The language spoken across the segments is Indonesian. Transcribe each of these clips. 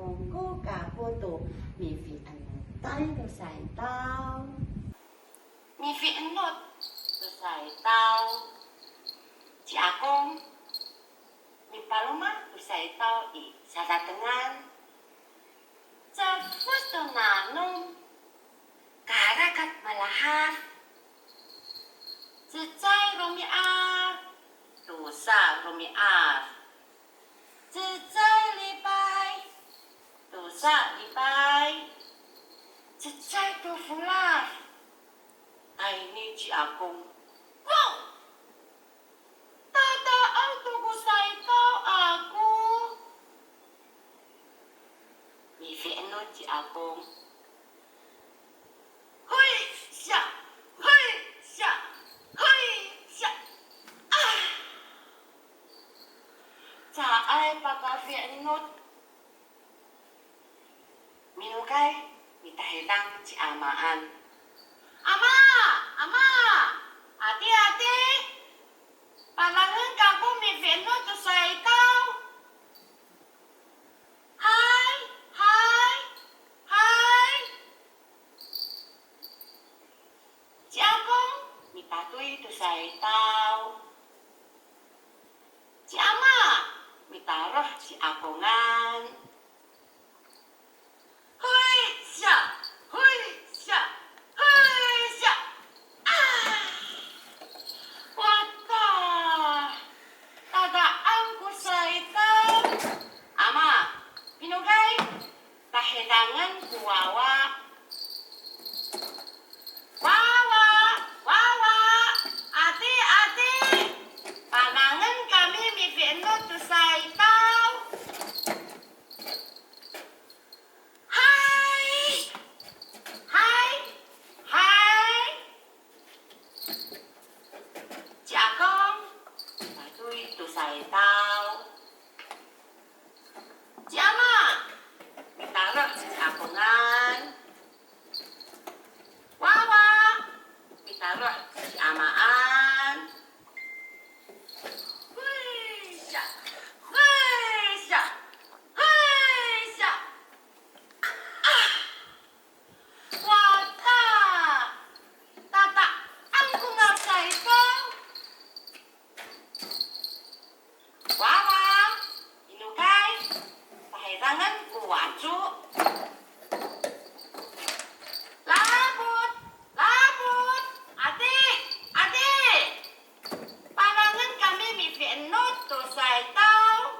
公哥家波度免费按低到晒刀，免费按落到晒刀，一阿公，免巴罗马到晒刀伊沙沙tengan，在福州那弄，karakat malahap，自在罗米阿，杜萨罗米阿，自在礼拜，杜萨礼拜，自在杜弗拉。Ay ni si Akong. Wow! Tataang tugo sa ikaw, ako. Mifienot si Akong. Hoy! Siya! Hoy! Siya! Hoy! Siya! Ah! Sa ay pagkafienot. Minukay, mitahitang si Amaan. Ama! Ama! Ate! Palangan ka ko may veno to sa ikaw. Hi! Si Akong may patuloy to sa ikaw. Si Ama may taroh si Akongan. Hoy! Siya! Hoy! Siya! Pahidangan kuwawa. Wawa. Ate. Panangan kami may venot to sa itaw. Hi. Si Akong, patuloy to sa itaw. Si Ama, taruh si Akongan. Wawa, taruh si Amaan. Huisya. Wata, tata, angko nga sa ikaw. Wawa, inukay, pahirangan kuwacu. Labut, adik, parangan kami may venot to sa itaw.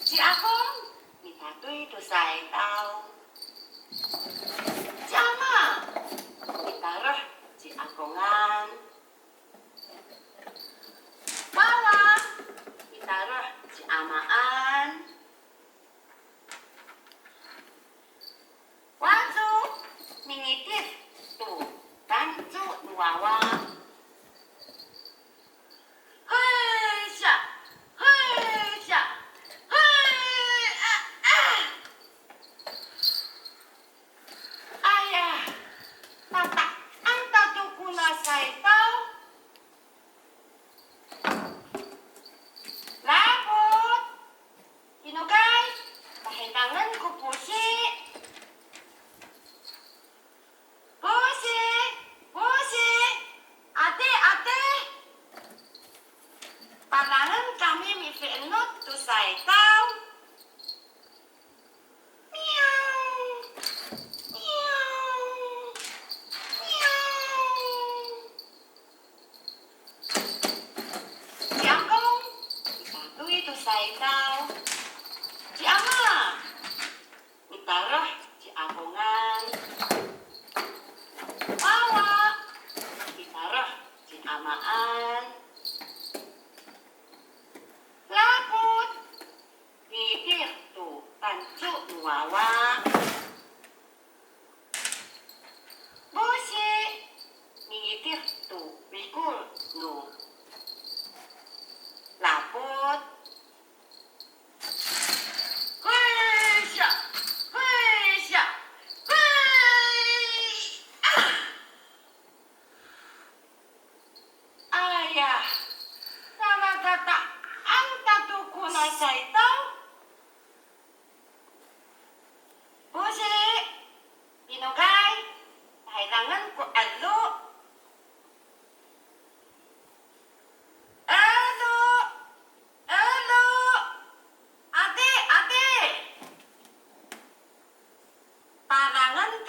Si Akong, may patuloy to sa itaw. Si Ama, may taruh si Akongan. Wawa, itaruh si Amaan. Wacu, mingitip tuh, tancu wawa. Huisya.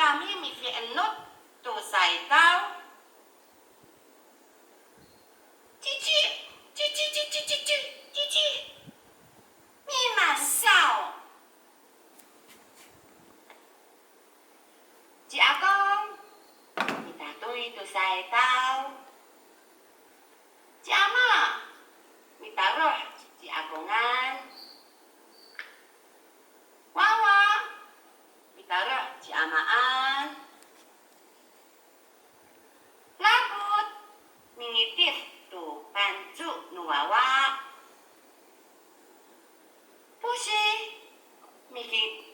kami misi enut tu sai tau. Cici, cici, cici, cici, cici. Mi masao. Chị A Công, kita tui tu sai tau. Chị A Ma, mi taruh chị A Kongan. Wawa, mi taruh chị A Maan. Labut, mi ngitip tu pancu nu Wawa. Pusi, mi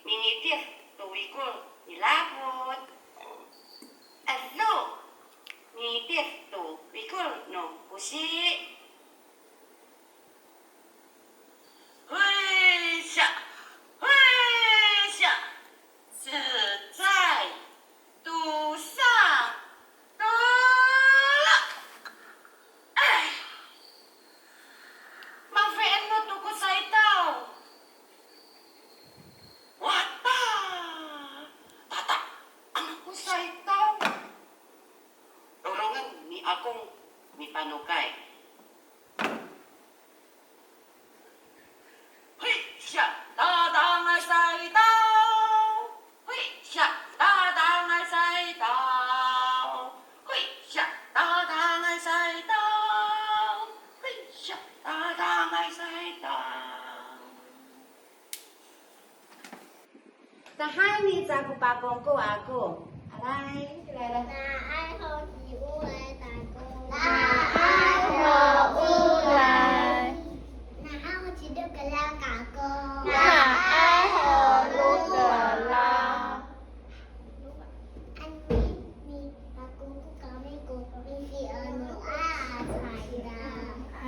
ngitip tu wikul ni labut. Azu, mi ngitip tu wikul nu pusi. 嘿下，嘿下，自在赌上得了。哎，马飞安诺都过赛道，哇哒，大大，anakku赛道。Dorongan ni akong mi panukay. 嘿下，大当爱赛道，嘿下，大当爱赛道，嘿下，大当爱赛道，嘿下，大当爱赛道。 Sahani sa aku pakong ko ako. Alay, kilala. 那爱好起乌来打工，那爱好乌来，那爱好起六个拉打工，那爱好路个啦，安咪打工不搞美国，咪是儿女爱财的，哎，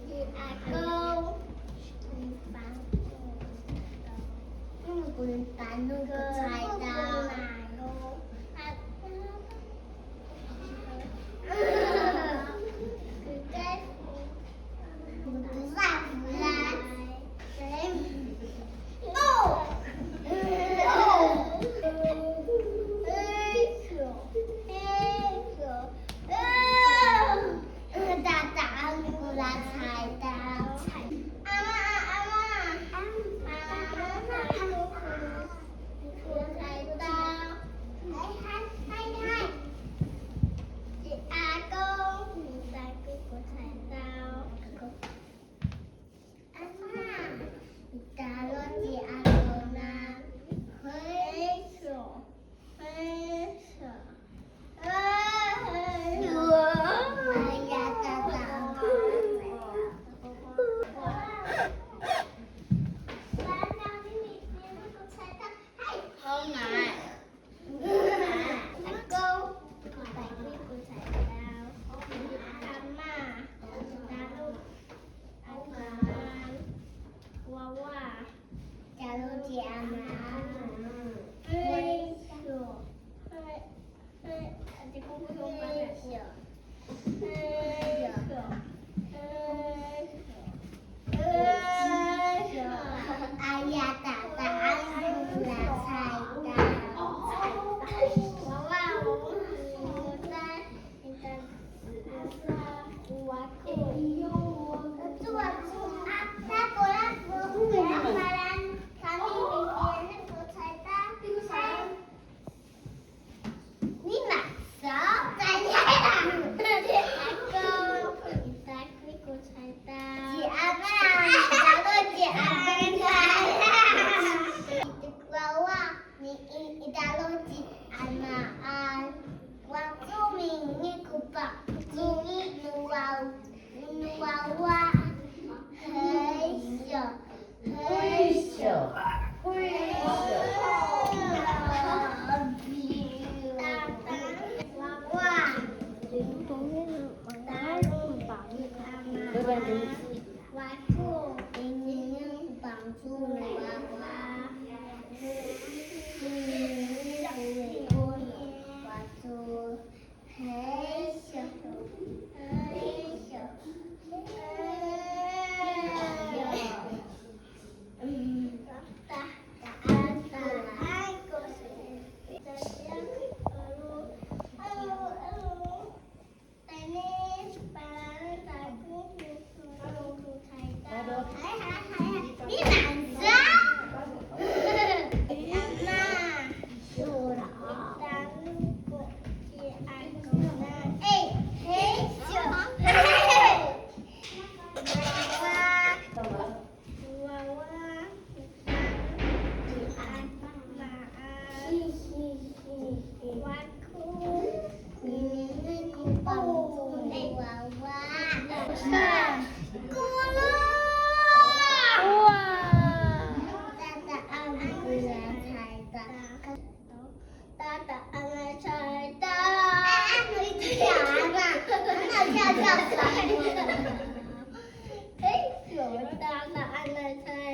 是阿公，不办那个菜的。 Hãy 哎，有大大安的菜。